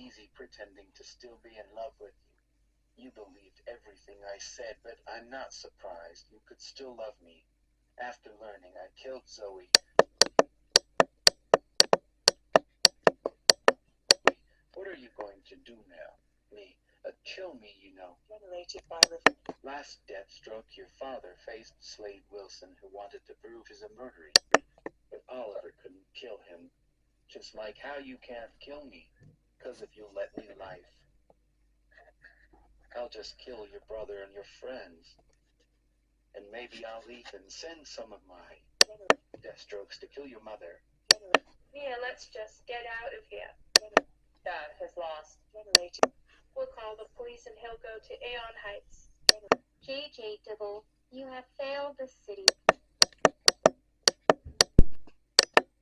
easy pretending to still be in love with you. You believed everything I said, but I'm not surprised you could still love me. After learning I killed Zoe, what are you going to do now? Me. Kill me, you know. Generated by last Deathstroke, your father faced Slade Wilson, who wanted to prove he's a murderer. But Oliver couldn't kill him. Just like how you can't kill me. 'Cause if you let me life, I'll just kill your brother and your friends. And maybe I'll even send some of my Deathstrokes to kill your mother. Mia, let's just get out of here. Dad has lost. We'll call the police and he'll go to Aeon Heights. JJ Dibble, you have failed the city.